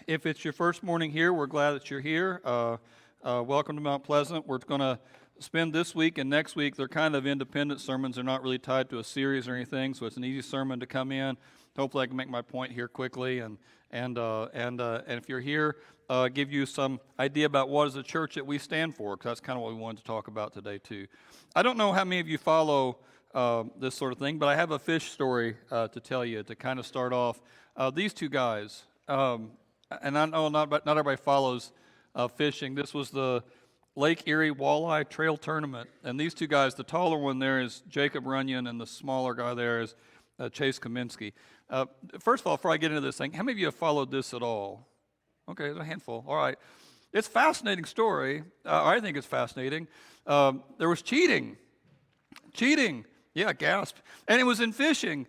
If it's your first morning here, we're glad that you're here. Welcome to Mount Pleasant. We're going to spend this week and next week. They're kind of independent sermons. They're not really tied to a series or anything, so it's an easy sermon to come in. Hopefully, I can make my point here quickly, and if you're here, give you some idea about what is the church that we stand for, because that's kind of what we wanted to talk about today too. I don't know how many of you follow this sort of thing, but I have a fish story to tell you to kind of start off. These two guys. And I know not everybody follows fishing. This was the Lake Erie Walleye Trail Tournament. And these two guys, the taller one there is Jacob Runyon, and the smaller guy there is Chase Kaminsky. First of all, before I get into this thing, how many of you have followed this at all? Okay, there's a handful. All right. It's a fascinating story. I think it's fascinating. There was cheating. Yeah, gasp. And it was in fishing,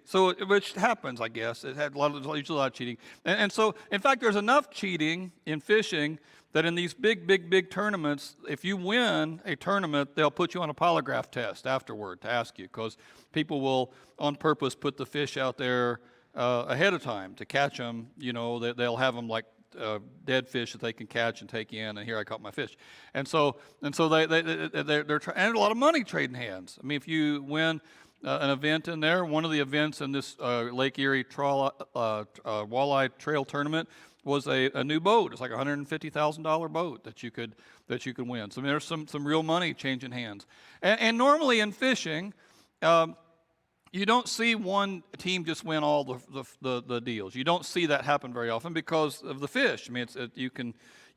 which happens, I guess. It had usually a lot of cheating. And so, in fact, there's enough cheating in fishing that in these big tournaments, if you win a tournament, they'll put you on a polygraph test afterward to ask you, because people will, on purpose, put the fish out there ahead of time to catch them. You know, they'll have them like dead fish that they can catch and take in, and here I caught my fish. And so they're and a lot of money trading hands. I mean, if you win an event in there, one of the events in this Lake Erie Walleye Trail Tournament was a new boat. It's like a $150,000 boat that you could win. So I mean, there's some real money changing hands. And normally in fishing, you don't see one team just win all the deals. You don't see that happen very often because of the fish. I mean,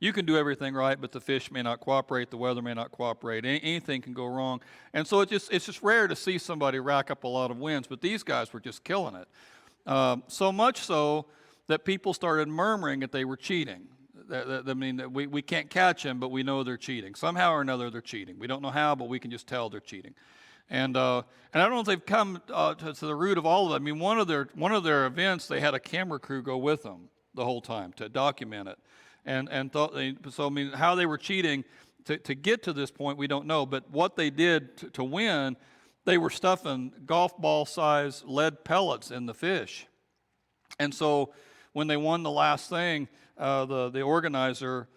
you can do everything right, but the fish may not cooperate, the weather may not cooperate, anything can go wrong. And so it's just rare to see somebody rack up a lot of wins, but these guys were just killing it. So much so that people started murmuring that they were cheating. I mean, we can't catch them, but we know they're cheating. Somehow or another, they're cheating. We don't know how, but we can just tell they're cheating. And I don't know if they've come to the root of all of it. I mean, one of their events, they had a camera crew go with them the whole time to document it, and so I mean, how they were cheating to get to this point, we don't know. But what they did to win, they were stuffing golf ball size lead pellets in the fish, and so when they won the last thing, the organizer,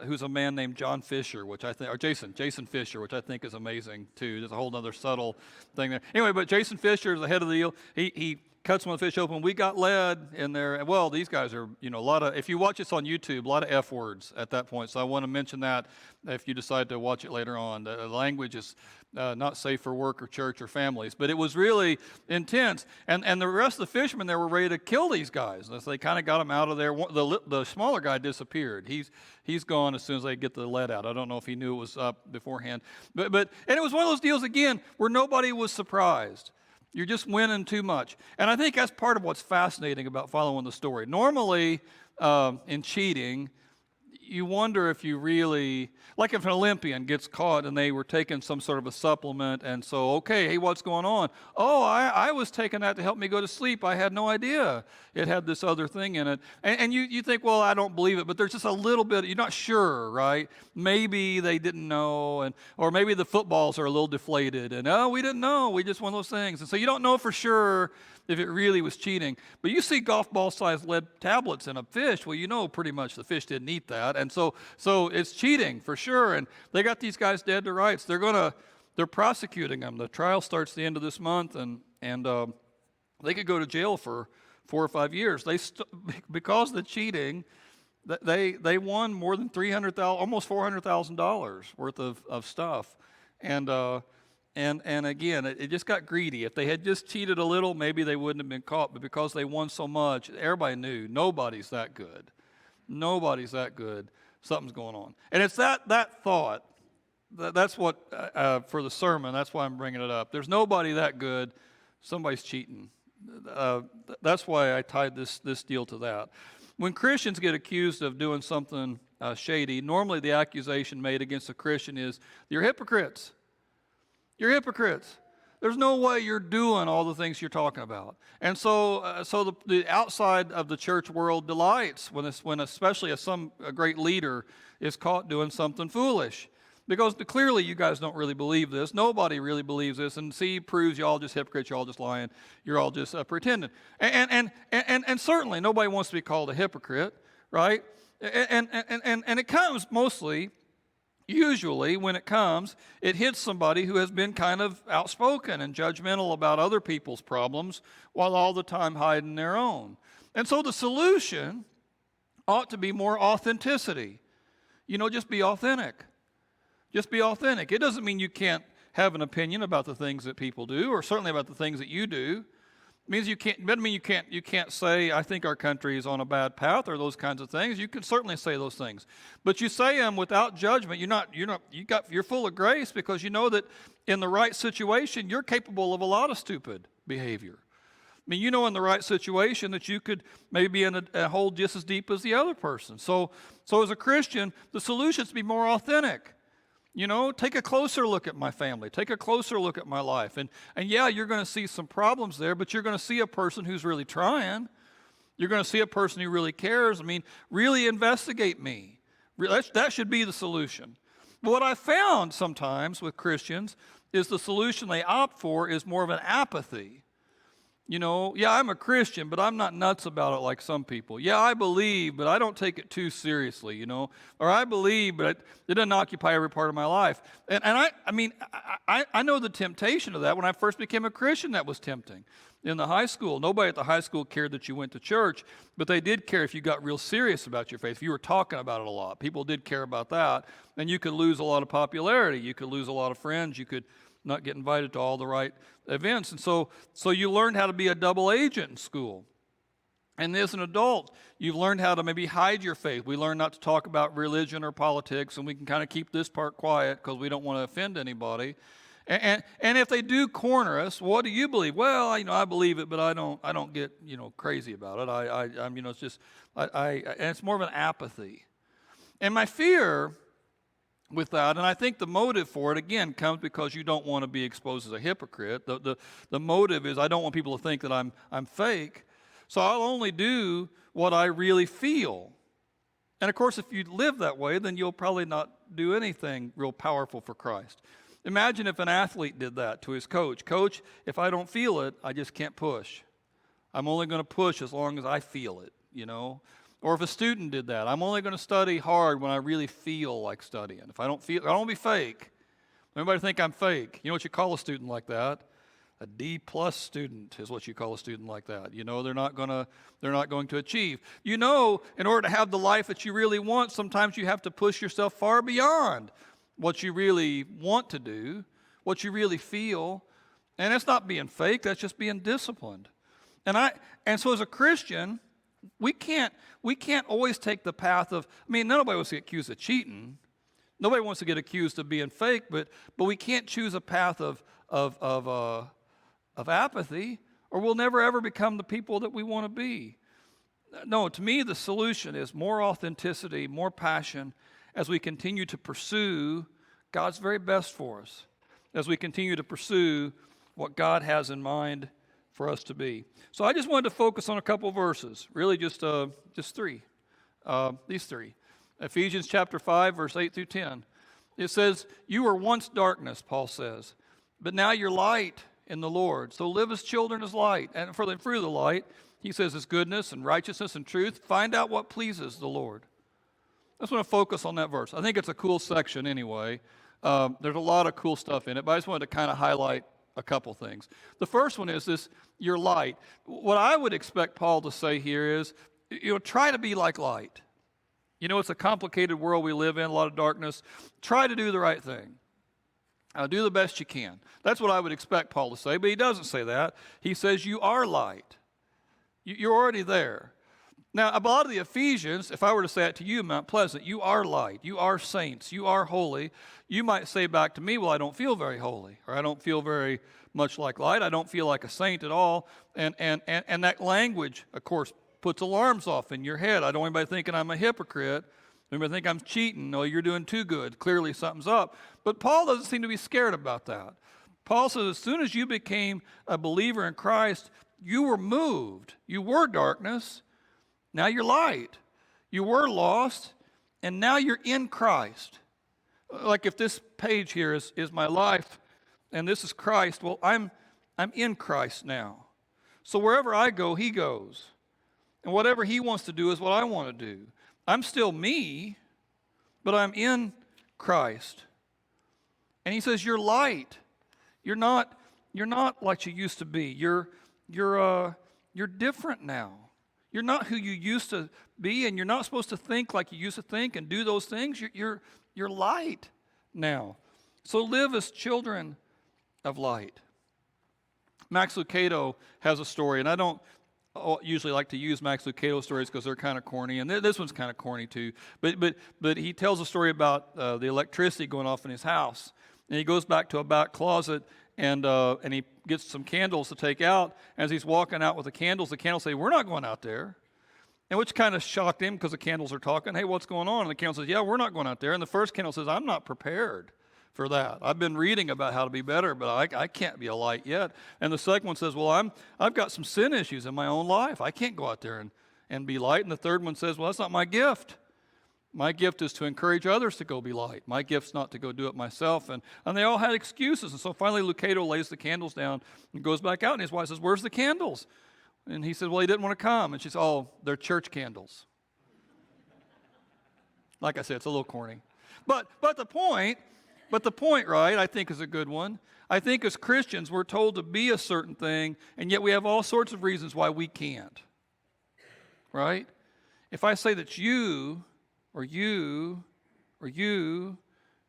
who's a man named John Fisher, which I think, or Jason Fisher, which I think is amazing too. There's a whole other subtle thing there. Anyway, but Jason Fisher is the head of the deal. He cuts one of the fish open. We got lead in there. Well, these guys are, a lot of, if you watch this on YouTube, a lot of F words at that point. So I want to mention that if you decide to watch it later on. The language is not safe for work or church or families, but it was really intense. And the rest of the fishermen there were ready to kill these guys. So they kind of got them out of there. The smaller guy disappeared. He's gone as soon as they get the lead out. I don't know if he knew it was up beforehand. But it was one of those deals, again, where nobody was surprised. You're just winning too much. And I think that's part of what's fascinating about following the story. Normally, in cheating, you wonder if you really, like if an Olympian gets caught and they were taking some sort of a supplement, and so, okay, hey, what's going on? Oh, I was taking that to help me go to sleep. I had no idea it had this other thing in it. And you think, well, I don't believe it, but there's just a little bit, you're not sure, right? Maybe they didn't know, or maybe the footballs are a little deflated, and we didn't know, we just one of those things. And so you don't know for sure if it really was cheating. But you see golf ball sized lead tablets in a fish, well, you know pretty much the fish didn't eat that. And so it's cheating for sure. And they got these guys dead to rights. They're prosecuting them. The trial starts the end of this month, and they could go to jail for 4 or 5 years. Because of the cheating, they won more than almost $400,000 worth of stuff. And again, it just got greedy. If they had just cheated a little, maybe they wouldn't have been caught. But because they won so much, everybody knew nobody's that good. Nobody's that good. Something's going on. And it's that thought. That's what, for the sermon, that's why I'm bringing it up. There's nobody that good. Somebody's cheating. That's why I tied this deal to that. When Christians get accused of doing something shady, normally the accusation made against a Christian is, you're hypocrites. You're hypocrites. There's no way you're doing all the things you're talking about. And so the outside of the church world delights when especially a great leader is caught doing something foolish. Because clearly you guys don't really believe this. Nobody really believes this. And see, proves you're all just hypocrites, you're all just lying, you're all just pretending. And certainly nobody wants to be called a hypocrite, right? And it comes mostly, usually when it comes, it hits somebody who has been kind of outspoken and judgmental about other people's problems while all the time hiding their own. And so the solution ought to be more authenticity. Just be authentic. Just be authentic. It doesn't mean you can't have an opinion about the things that people do, or certainly about the things that you do. It means doesn't mean you can't say, I think our country is on a bad path, or those kinds of things. You can certainly say those things. But you say them without judgment. You're full of grace, because you know that in the right situation, you're capable of a lot of stupid behavior. I mean, in the right situation that you could maybe be in a hole just as deep as the other person. So as a Christian, the solution is to be more authentic. Take a closer look at my family. Take a closer look at my life. And yeah, you're going to see some problems there, but you're going to see a person who's really trying. You're going to see a person who really cares. I mean, really investigate me. That should be the solution. But what I found sometimes with Christians is the solution they opt for is more of an apathy. Yeah, I'm a Christian, but I'm not nuts about it like some people. Yeah, I believe, but I don't take it too seriously, Or I believe, but it doesn't occupy every part of my life. And I know the temptation of that. When I first became a Christian, that was tempting. In the high school, nobody at the high school cared that you went to church, but they did care if you got real serious about your faith, if you were talking about it a lot. People did care about that, and you could lose a lot of popularity. You could lose a lot of friends. You could not get invited to all the right events. And so you learned how to be a double agent in school. And as an adult, you've learned how to maybe hide your faith. We learn not to talk about religion or politics, and we can kind of keep this part quiet because we don't want to offend anybody. And if they do corner us, what do you believe? Well, I believe it, but I don't get crazy about it. It's just and it's more of an apathy. And my fear with that, and I think the motive for it, again, comes because you don't want to be exposed as a hypocrite. The motive is I don't want people to think that I'm fake, so I'll only do what I really feel. And of course, if you live that way, then you'll probably not do anything real powerful for Christ. Imagine if an athlete did that to his coach. Coach, if I don't feel it, I just can't push. I'm only going to push as long as I feel it, Or if a student did that, I'm only going to study hard when I really feel like studying. If I don't feel, I don't want to be fake. Everybody think I'm fake. You know what you call a student like that? A D+ student is what you call a student like that. They're not going to achieve. In order to have the life that you really want, sometimes you have to push yourself far beyond what you really want to do, what you really feel. And that's not being fake, that's just being disciplined. And so as a Christian, we can't always take the path of, nobody wants to get accused of cheating. Nobody wants to get accused of being fake, but we can't choose a path of apathy, or we'll never ever become the people that we want to be. No, to me, the solution is more authenticity, more passion, as we continue to pursue God's very best for us, as we continue to pursue what God has in mind for us to be. So I just wanted to focus on a couple verses, really just three, these three. Ephesians chapter 5, verse 8 through 10. It says, you were once darkness, Paul says, but now you're light in the Lord. So live as children as light. And for the fruit of the light, he says, is goodness and righteousness and truth. Find out what pleases the Lord. I just want to focus on that verse. I think it's a cool section anyway. There's a lot of cool stuff in it, but I just wanted to kind of highlight a couple things. The first one is this, you're light. What I would expect Paul to say here is, try to be like light. It's a complicated world we live in, a lot of darkness. Try to do the right thing. Do the best you can. That's what I would expect Paul to say, but he doesn't say that. He says you are light. You're already there. Now, a lot of the Ephesians, if I were to say it to you, Mount Pleasant, you are light, you are saints, you are holy. You might say back to me, well, I don't feel very holy, or I don't feel very much like light. I don't feel like a saint at all. And that language, of course, puts alarms off in your head. I don't want anybody thinking I'm a hypocrite. Anybody think I'm cheating? No, you're doing too good. Clearly something's up. But Paul doesn't seem to be scared about that. Paul says as soon as you became a believer in Christ, you were moved. You were darkness. Now you're light. You were lost, and now you're in Christ. Like if this page here is my life, and this is Christ, well, I'm in Christ now. So wherever I go, he goes. And whatever he wants to do is what I want to do. I'm still me, but I'm in Christ. And he says, you're light. You're not like you used to be. You're different now. You're not who you used to be, and you're not supposed to think like you used to think and do those things. You're light now. So live as children of light. Max Lucado has a story, and I don't usually like to use Max Lucado stories because they're kind of corny, and this one's kind of corny too. But he tells a story about the electricity going off in his house, and he goes back to a back closet, and he gets some candles to take out. As he's walking out with the candles say, "We're not going out there," and which kind of shocked him because the candles are talking. "Hey, what's going on?" And the candle says, "Yeah, we're not going out there." And the first candle says, "I'm not prepared for that. I've been reading about how to be better, but I can't be a light yet." And the second one says, "Well, I've got some sin issues in my own life. I can't go out there and be light." And the third one says, "Well, that's not my gift. My gift is to encourage others to go be light. My gift's not to go do it myself." And they all had excuses. And so finally Lucado lays the candles down and goes back out, and his wife says, "Where's the candles?" And he said, "Well, he didn't want to come." And she said, "Oh, they're church candles." Like I said, it's a little corny. But the point, right, I think is a good one. I think as Christians, we're told to be a certain thing, and yet we have all sorts of reasons why we can't. Right? If I say that you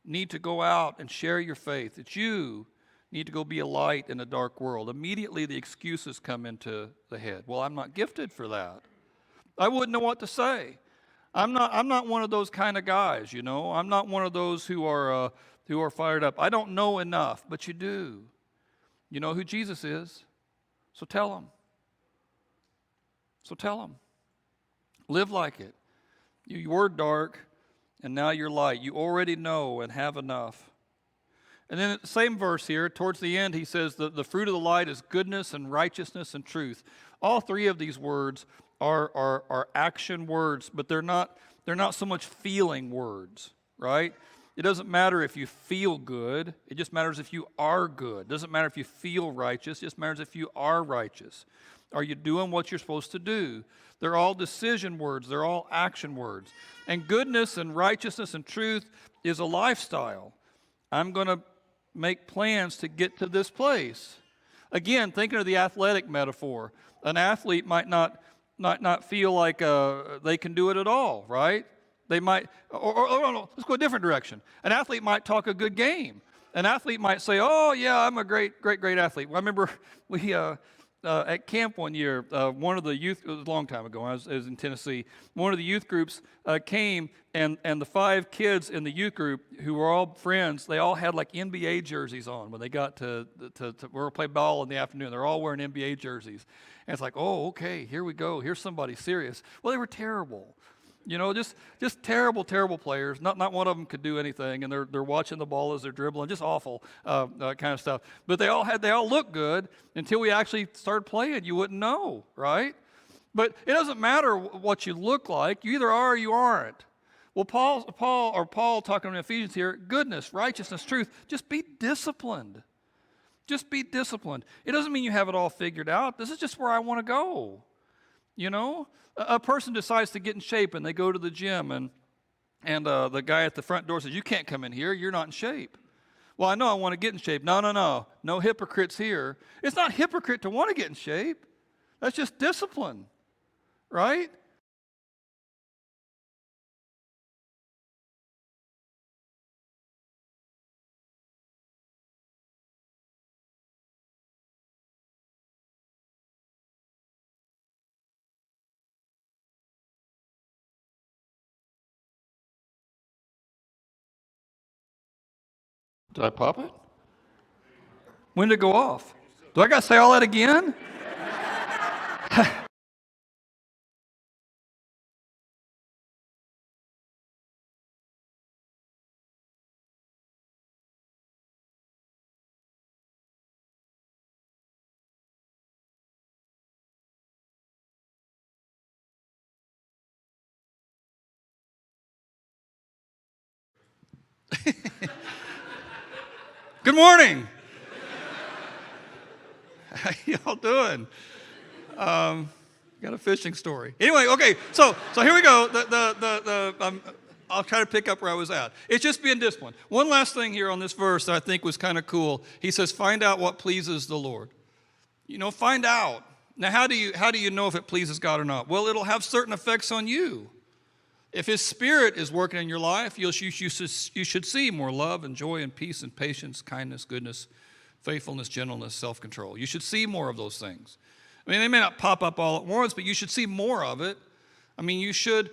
need to go out and share your faith, that you need to go be a light in a dark world, immediately the excuses come into the head. Well, I'm not gifted for that. I wouldn't know what to say. I'm not one of those kind of guys, you know. I'm not one of those who are fired up. I don't know enough, but you do. You know who Jesus is, so tell him. So tell him. Live like it. You were dark, and now you're light. You already know and have enough. And then the same verse here, towards the end, he says the fruit of the light is goodness and righteousness and truth. All three of these words are action words, but they're not so much feeling words, right? It doesn't matter if you feel good. It just matters if you are good. It doesn't matter if you feel righteous. It just matters if you are righteous. Are you doing what you're supposed to do? They're all decision words. They're all action words. And goodness and righteousness and truth is a lifestyle. I'm going to make plans to get to this place. Again, thinking of the athletic metaphor, an athlete might not feel like they can do it at all, right? They might, or no, let's go a different direction. An athlete might talk a good game. An athlete might say, "Oh yeah, I'm a great athlete." I remember we at camp one year, one of the youth, it was a long time ago, I was in Tennessee, one of the youth groups came, and the 5 kids in the youth group who were all friends, they all had like NBA jerseys on when they got to we were play ball in the afternoon. They're all wearing NBA jerseys. And it's like, oh, okay, here we go. Here's somebody serious. Well, they were terrible. You know, just terrible players. Not one of them could do anything, and they're watching the ball as they're dribbling. Just awful kind of stuff. But they all looked good until we actually started playing. You wouldn't know, right? But it doesn't matter what you look like. You either are or you aren't. Well, Paul talking in Ephesians here, goodness, righteousness, truth. Just be disciplined. Just be disciplined. It doesn't mean you have it all figured out. This is just where I want to go. You know, a person decides to get in shape and they go to the gym and the guy at the front door says, "You can't come in here. You're not in shape." Well, I know I want to get in shape. No. No hypocrites here. It's not hypocrite to want to get in shape. That's just discipline, right? Did I pop it? When did it go off? Do I got to say all that again? Good morning. How y'all doing? Got a fishing story. Anyway, okay, so here we go. I'll try to pick up where I was at. It's just being disciplined. One last thing here on this verse that I think was kind of cool. He says, find out what pleases the Lord. Find out. Now, how do you know if it pleases God or not? Well, it'll have certain effects on you. If His Spirit is working in your life, you should see more love and joy and peace and patience, kindness, goodness, faithfulness, gentleness, self-control. You should see more of those things. I mean, they may not pop up all at once, but you should see more of it. I mean, you should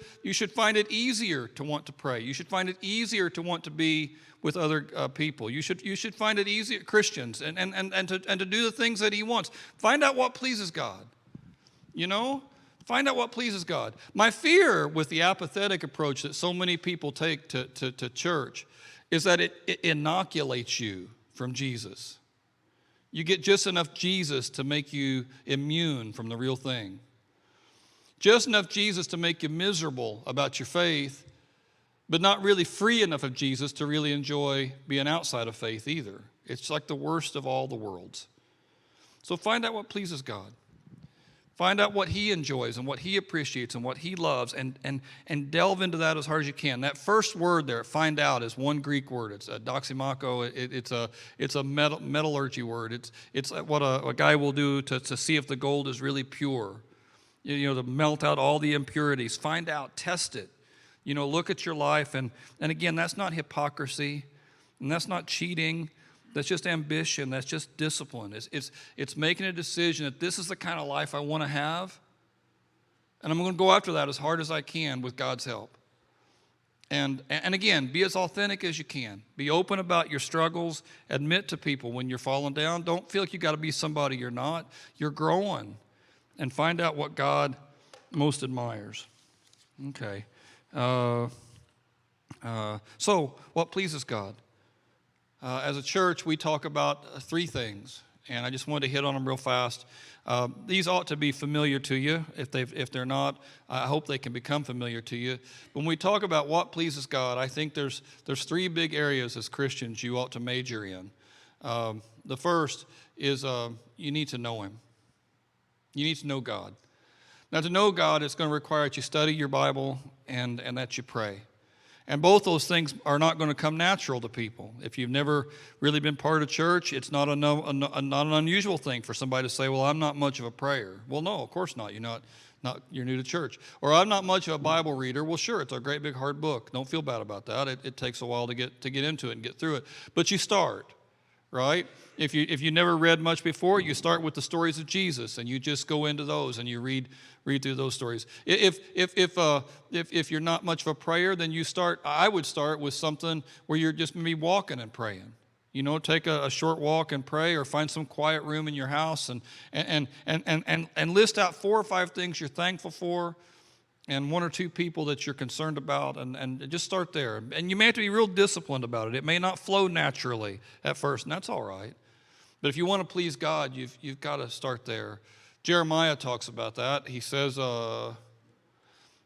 find it easier to want to pray. You should find it easier to want to be with other people. You should find it easier, Christians, and to do the things that He wants. Find out what pleases God. Find out what pleases God. My fear with the apathetic approach that so many people take to church is that it inoculates you from Jesus. You get just enough Jesus to make you immune from the real thing. Just enough Jesus to make you miserable about your faith, but not really free enough of Jesus to really enjoy being outside of faith either. It's like the worst of all the worlds. So find out what pleases God. Find out what He enjoys and what He appreciates and what He loves, and delve into that as hard as you can. That first word there, find out, is one Greek word. It's a doximako. It's a metallurgy word. It's what a guy will do to see if the gold is really pure. To melt out all the impurities. Find out, test it. Look at your life, and again, that's not hypocrisy, and that's not cheating. That's just ambition. That's just discipline. It's making a decision that this is the kind of life I want to have, and I'm going to go after that as hard as I can with God's help. And again, be as authentic as you can. Be open about your struggles. Admit to people when you're falling down. Don't feel like you got to be somebody you're not. You're growing, and find out what God most admires. Okay. So what pleases God? As a church, we talk about three things, and I just wanted to hit on them real fast. These ought to be familiar to you. If they're not, I hope they can become familiar to you. When we talk about what pleases God, I think there's three big areas as Christians you ought to major in. The first is you need to know Him. You need to know God. Now, to know God, it's going to require that you study your Bible and that you pray. And both those things are not going to come natural to people. If you've never really been part of church, it's not an unusual thing for somebody to say, well, I'm not much of a prayer. Well, no, of course not. You're new to church. Or I'm not much of a Bible reader. Well, sure, it's a great big hard book. Don't feel bad about that. It takes a while to get into it and get through it. But you start, right? If you never read much before, you start with the stories of Jesus, and you just go into those and you read through those stories. If you're not much of a prayer, then I would start with something where you're just maybe walking and praying. Take a short walk and pray, or find some quiet room in your house and list out 4 or 5 things you're thankful for, and 1 or 2 people that you're concerned about, and just start there. And you may have to be real disciplined about it. It may not flow naturally at first, and that's all right. But if you want to please God, you've got to start there. Jeremiah talks about that. He says,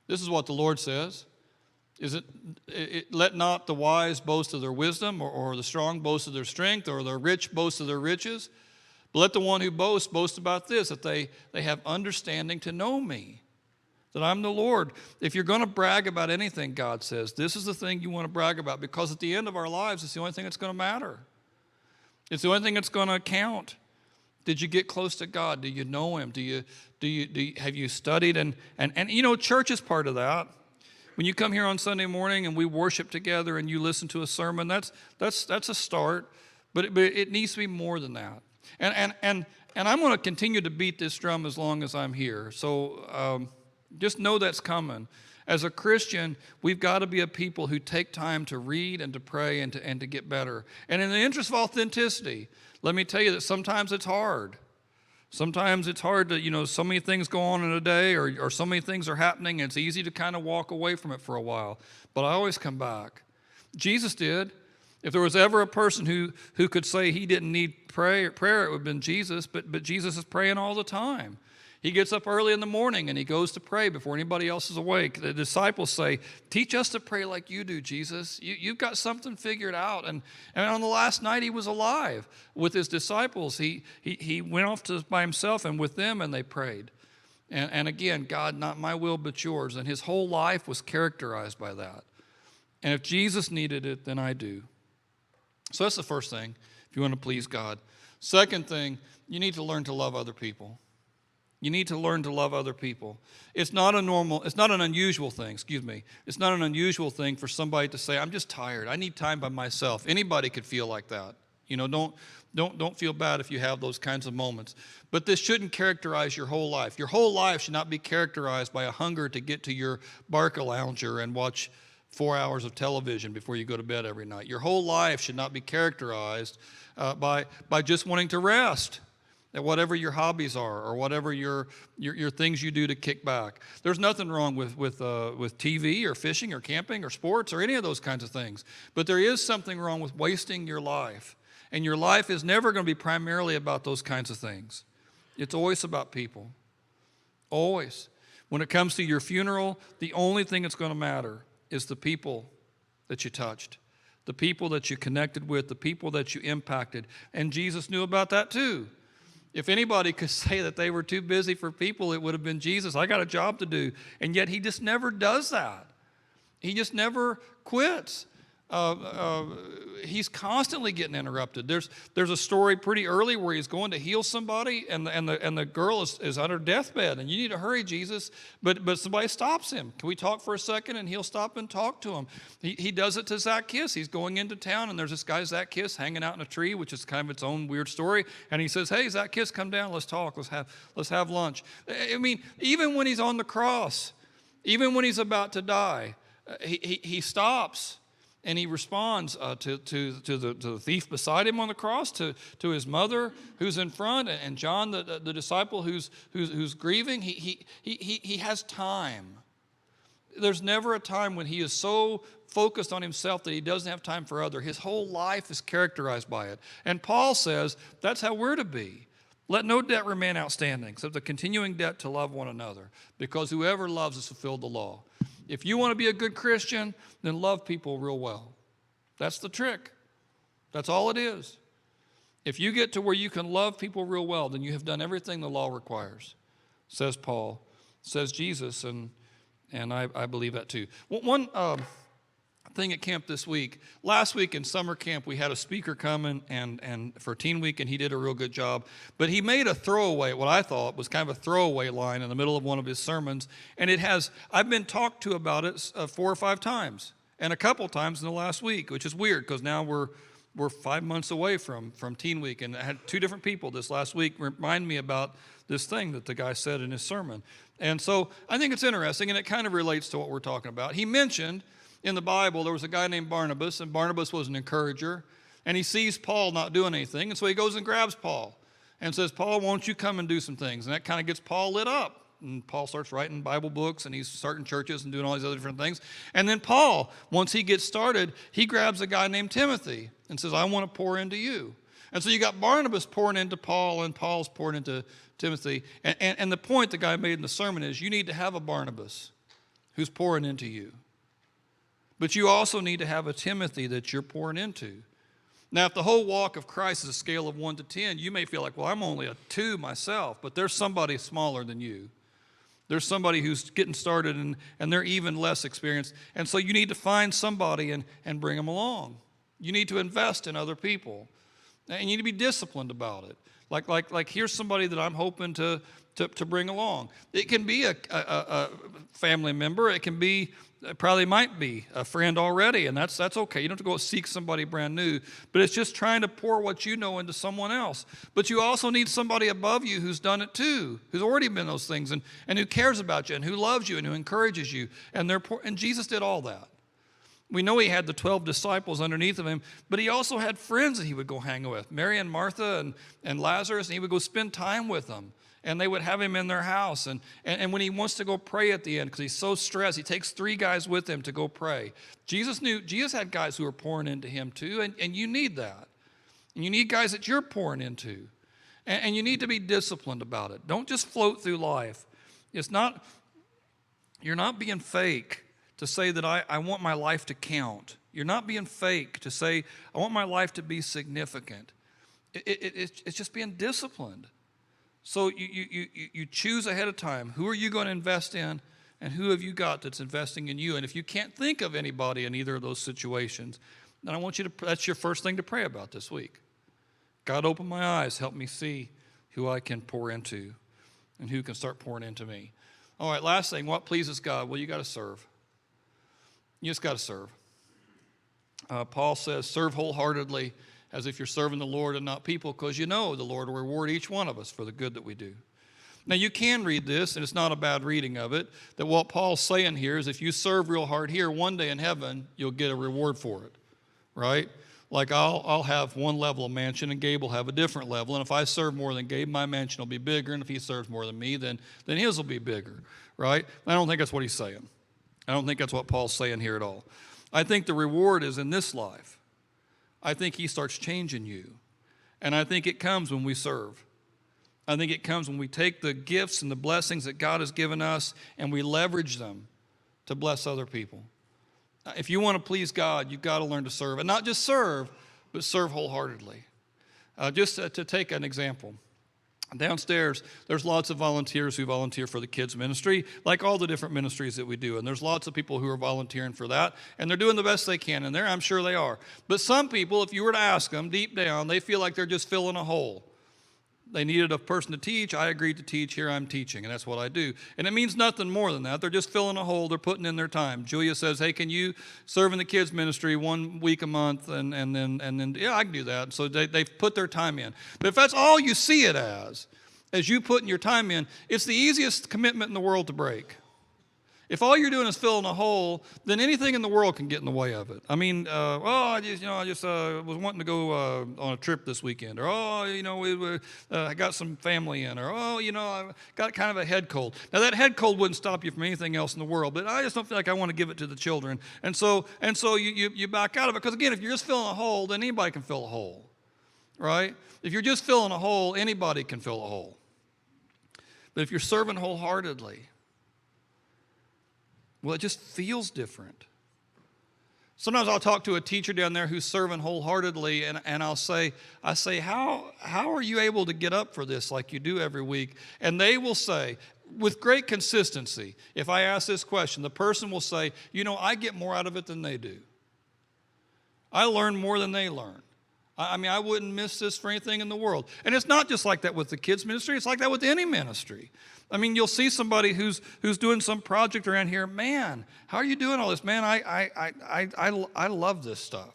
this is what the Lord says. Let not the wise boast of their wisdom, or the strong boast of their strength, or the rich boast of their riches. But let the one who boast about this, that they have understanding to know me, that I'm the Lord. If you're going to brag about anything, God says, this is the thing you want to brag about, because at the end of our lives, it's the only thing that's going to matter. It's the only thing that's going to count. Did you get close to God? Do you know Him? Have you studied? And church is part of that. When you come here on Sunday morning and we worship together and you listen to a sermon, that's a start. But it needs to be more than that. And I'm going to continue to beat this drum as long as I'm here. So just know that's coming. As a Christian, we've got to be a people who take time to read and to pray and to get better. And in the interest of authenticity, let me tell you that sometimes it's hard. Sometimes it's hard to, so many things go on in a day, or so many things are happening, and it's easy to kind of walk away from it for a while. But I always come back. Jesus did. If there was ever a person who could say he didn't need prayer, it would have been Jesus, but Jesus is praying all the time. He gets up early in the morning and he goes to pray before anybody else is awake. The disciples say, teach us to pray like you do, Jesus. You've got something figured out. And on the last night he was alive with his disciples. He went off by himself and with them, and they prayed. And again, God, not my will but yours. And his whole life was characterized by that. And if Jesus needed it, then I do. So that's the first thing, if you want to please God. Second thing, you need to learn to love other people. You need to learn to love other people. It's not an unusual thing, It's not an unusual thing for somebody to say, I'm just tired. I need time by myself. Anybody could feel like that. Don't feel bad if you have those kinds of moments. But this shouldn't characterize your whole life. Your whole life should not be characterized by a hunger to get to your Barcalounger and watch 4 hours of television before you go to bed every night. Your whole life should not be characterized by just wanting to rest at whatever your hobbies are or whatever your things you do to kick back. There's nothing wrong with TV or fishing or camping or sports or any of those kinds of things. But there is something wrong with wasting your life. And your life is never going to be primarily about those kinds of things. It's always about people. Always. When it comes to your funeral, the only thing that's going to matter is the people that you touched, the people that you connected with, the people that you impacted. And Jesus knew about that too. If anybody could say that they were too busy for people, it would have been Jesus. I got a job to do. And yet he just never does that. He just never quits. He's constantly getting interrupted. There's a story pretty early where he's going to heal somebody, and the girl is on her deathbed, and you need to hurry, Jesus. But somebody stops him. Can we talk for a second? And he'll stop and talk to him. He does it to Zacchaeus. He's going into town, and there's this guy Zacchaeus hanging out in a tree, which is kind of its own weird story. And he says, "Hey, Zacchaeus, come down. Let's talk. Let's have lunch." I mean, even when he's on the cross, even when he's about to die, he stops. And he responds to the thief beside him on the cross, to his mother who's in front, and John, the disciple who's grieving. He has time. There's never a time when he is so focused on himself that he doesn't have time for other. His whole life is characterized by it. And Paul says that's how we're to be. Let no debt remain outstanding, except the continuing debt to love one another, because whoever loves has fulfilled the law. If you want to be a good Christian, then love people real well. That's the trick. That's all it is. If you get to where you can love people real well, then you have done everything the law requires, says Paul, says Jesus, and I believe that too. One thing at camp this week. Last week in summer camp, we had a speaker come and for Teen Week, and he did a real good job. But he made a throwaway, what I thought was kind of a throwaway line in the middle of one of his sermons. And I've been talked to about it 4 or 5 times, and a couple times in the last week, which is weird because now we're 5 months away from Teen Week. And I had 2 different people this last week remind me about this thing that the guy said in his sermon. And so I think it's interesting, and it kind of relates to what we're talking about. He mentioned in the Bible, there was a guy named Barnabas, and Barnabas was an encourager, and he sees Paul not doing anything, and so he goes and grabs Paul and says, "Paul, won't you come and do some things?" And that kind of gets Paul lit up, and Paul starts writing Bible books, and he's starting churches and doing all these other different things. And then Paul, once he gets started, he grabs a guy named Timothy and says, "I want to pour into you." And so you got Barnabas pouring into Paul, and Paul's pouring into Timothy. And the point the guy made in the sermon is you need to have a Barnabas who's pouring into you. But you also need to have a Timothy that you're pouring into. Now, if the whole walk of Christ is a scale of 1 to 10, you may feel like, well, I'm only a 2 myself, but there's somebody smaller than you. There's somebody who's getting started, and they're even less experienced. And so you need to find somebody and bring them along. You need to invest in other people. And you need to be disciplined about it. Like here's somebody that I'm hoping to bring along. It can be a family member. It can be, it probably might be a friend already, and that's okay. You don't have to go seek somebody brand new, but it's just trying to pour what you know into someone else. But you also need somebody above you who's done it too, who's already been those things, and who cares about you, and who loves you, and who encourages you. And Jesus did all that. We know he had the 12 disciples underneath of him, but he also had friends that he would go hang with, Mary and Martha and Lazarus, and he would go spend time with them. And they would have him in their house. And when he wants to go pray at the end, because he's so stressed, he takes 3 guys with him to go pray. Jesus had guys who were pouring into him too, and you need that. And you need guys that you're pouring into. And you need to be disciplined about it. Don't just float through life. You're not being fake to say that I want my life to count. You're not being fake to say, I want my life to be significant. It's just being disciplined. So you choose ahead of time. Who are you going to invest in, and who have you got that's investing in you? And if you can't think of anybody in either of those situations, then I want you to, that's your first thing to pray about this week. God, open my eyes, help me see who I can pour into and who can start pouring into me. All right, last thing, what pleases God? Well, you got to serve. You just got to serve. Paul says, serve wholeheartedly as if you're serving the Lord and not people, because you know the Lord will reward each one of us for the good that we do. Now, you can read this, and it's not a bad reading of it, that what Paul's saying here is if you serve real hard here, one day in heaven, you'll get a reward for it, right? Like I'll have one level of mansion, and Gabe will have a different level, and if I serve more than Gabe, my mansion will be bigger, and if he serves more than me, then his will be bigger, right? I don't think that's what he's saying. I don't think that's what Paul's saying here at all. I think the reward is in this life. I think he starts changing you, and I think it comes when we serve. I think it comes when we take the gifts and the blessings that God has given us and we leverage them to bless other people. If you want to please God, you've got to learn to serve. And not just serve, but serve wholeheartedly. Just to take an example. Downstairs, there's lots of volunteers who volunteer for the kids ministry, like all the different ministries that we do. And there's lots of people who are volunteering for that, and they're doing the best they can in there. I'm sure they are. But some people, if you were to ask them deep down, they feel like they're just filling a hole. They needed a person to teach. I agreed to teach. Here I'm teaching, and that's what I do. And it means nothing more than that. They're just filling a hole. They're putting in their time. Julia says, hey, can you serve in the kids ministry 1 week a month? And then yeah, I can do that. So they've put their time in. But if that's all you see it as you putting your time in, it's the easiest commitment in the world to break. If all you're doing is filling a hole, then anything in the world can get in the way of it. I mean, I just was wanting to go on a trip this weekend, or I got some family in, or I got kind of a head cold. Now that head cold wouldn't stop you from anything else in the world, but I just don't feel like I want to give it to the children, and so you back out of it, because again, if you're just filling a hole, then anybody can fill a hole, right? If you're just filling a hole, anybody can fill a hole. But if you're serving wholeheartedly, well, it just feels different. Sometimes I'll talk to a teacher down there who's serving wholeheartedly, and I say, how are you able to get up for this like you do every week? And they will say, with great consistency, if I ask this question, the person will say, I get more out of it than they do. I learn more than they learn. I mean, I wouldn't miss this for anything in the world. And it's not just like that with the kids ministry. It's like that with any ministry. I mean, you'll see somebody who's doing some project around here. Man, how are you doing all this? Man, I love this stuff.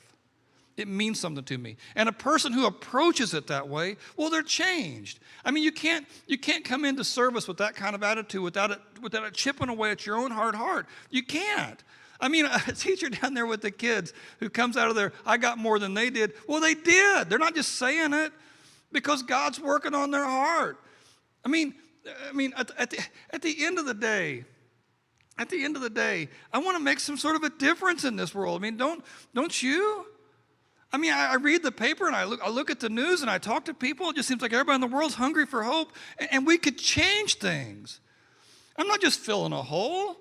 It means something to me. And a person who approaches it that way, well, they're changed. I mean, you can't come into service with that kind of attitude without it chipping away at your own hard heart. You can't. I mean, a teacher down there with the kids who comes out of there, I got more than they did. Well, they did. They're not just saying it, because God's working on their heart. I mean, at the end of the day, I want to make some sort of a difference in this world. I mean, don't you? I mean, I read the paper and I look at the news and I talk to people. It just seems like everybody in the world's hungry for hope, and we could change things. I'm not just filling a hole.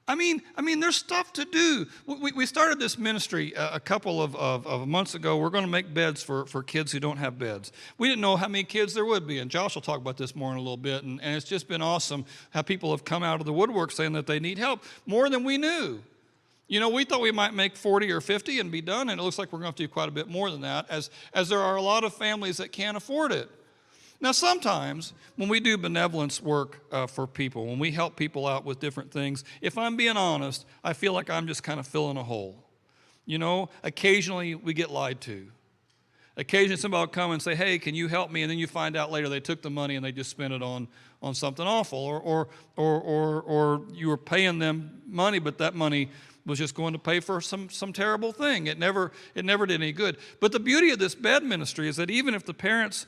I mean, there's stuff to do. We started this ministry a couple of months ago. We're going to make beds for kids who don't have beds. We didn't know how many kids there would be, and Josh will talk about this more in a little bit, and it's just been awesome how people have come out of the woodwork saying that they need help, more than we knew. We thought we might make 40 or 50 and be done, and it looks like we're going to have to do quite a bit more than that, as there are a lot of families that can't afford it. Now, sometimes when we do benevolence work for people, when we help people out with different things, if I'm being honest, I feel like I'm just kind of filling a hole. Occasionally we get lied to. Occasionally somebody will come and say, hey, can you help me? And then you find out later they took the money and they just spent it on something awful. Or you were paying them money, but that money was just going to pay for some terrible thing. It never did any good. But the beauty of this bed ministry is that even if the parents,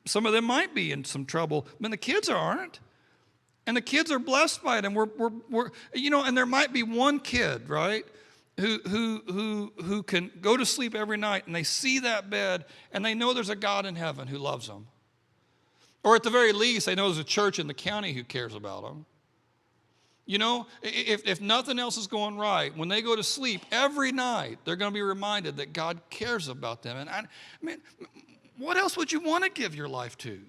some of them might be in some trouble, but the kids aren't. And the kids are blessed by it. And we're and there might be one kid, right, who can go to sleep every night and they see that bed and they know there's a God in heaven who loves them. Or at the very least, they know there's a church in the county who cares about them. If nothing else is going right, when they go to sleep every night, they're going to be reminded that God cares about them. And I mean, what else would you want to give your life to?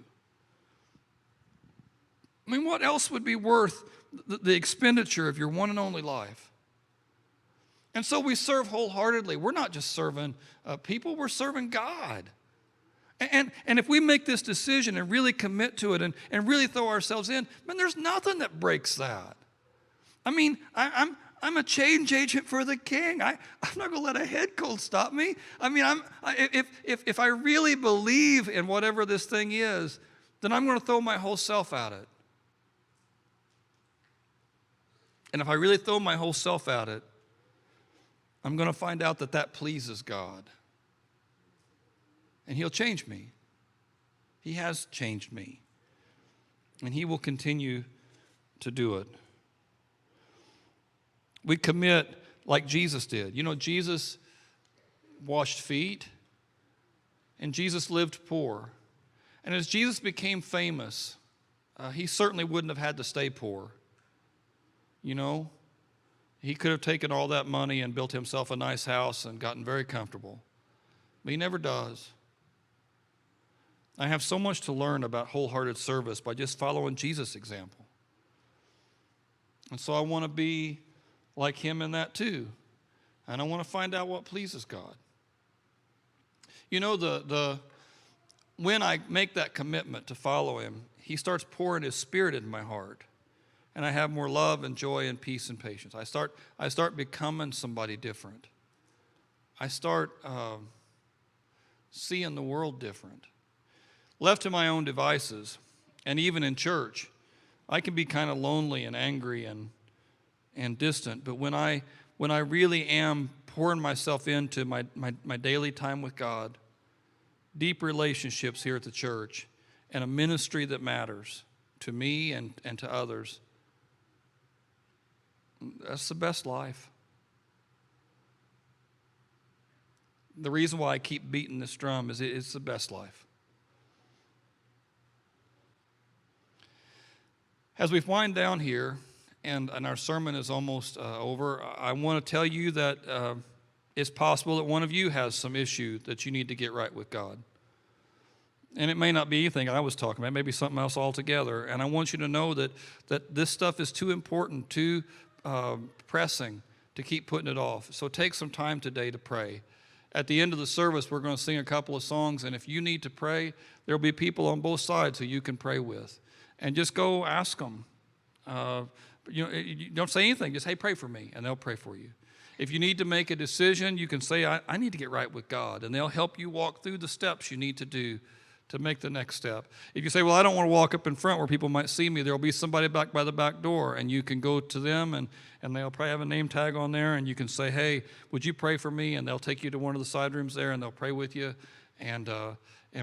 I mean, what else would be worth the expenditure of your one and only life? And so we serve wholeheartedly. We're not just serving people, we're serving God. And if we make this decision and really commit to it and really throw ourselves in, man, there's nothing that breaks that. I mean, I'm a change agent for the King. I'm not going to let a head cold stop me. I mean, if I really believe in whatever this thing is, then I'm going to throw my whole self at it. And if I really throw my whole self at it, I'm going to find out that pleases God. And He'll change me. He has changed me. And He will continue to do it. We commit like Jesus did. You know, Jesus washed feet, and Jesus lived poor. And as Jesus became famous, He certainly wouldn't have had to stay poor. You know, He could have taken all that money and built Himself a nice house and gotten very comfortable. But He never does. I have so much to learn about wholehearted service by just following Jesus' example. And so I want to be like Him in that too. And I want to find out what pleases God. You know, when I make that commitment to follow Him, He starts pouring His Spirit into my heart. And I have more love and joy and peace and patience. I start becoming somebody different. I start seeing the world different. Left to my own devices, and even in church, I can be kind of lonely and angry and distant. But when I really am pouring myself into my daily time with God, deep relationships here at the church, and a ministry that matters to me and to others, that's the best life. The reason why I keep beating this drum is it's the best life. As we wind down here, and our sermon is almost over, I want to tell you that it's possible that one of you has some issue that you need to get right with God. And it may not be anything I was talking about. It may be something else altogether. And I want you to know that this stuff is too important, too pressing to keep putting it off. So take some time today to pray. At the end of the service, we're going to sing a couple of songs. And if you need to pray, there will be people on both sides who you can pray with. And just go ask them. You don't say anything. Just, hey, pray for me, and they'll pray for you. If you need to make a decision, you can say, I need to get right with God, and they'll help you walk through the steps you need to do to make the next step. If you say, well, I don't want to walk up in front where people might see me, there will be somebody back by the back door, and you can go to them, and they'll probably have a name tag on there, and you can say, hey, would you pray for me? And they'll take you to one of the side rooms there, and they'll pray with you, and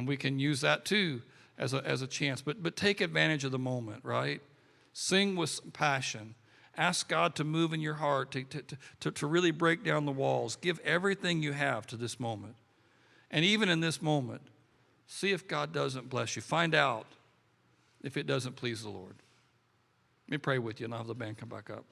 we can use that too as a chance. But take advantage of the moment, right? Sing with passion. Ask God to move in your heart, to really break down the walls. Give everything you have to this moment. And even in this moment, see if God doesn't bless you. Find out if it doesn't please the Lord. Let me pray with you, and I'll have the band come back up.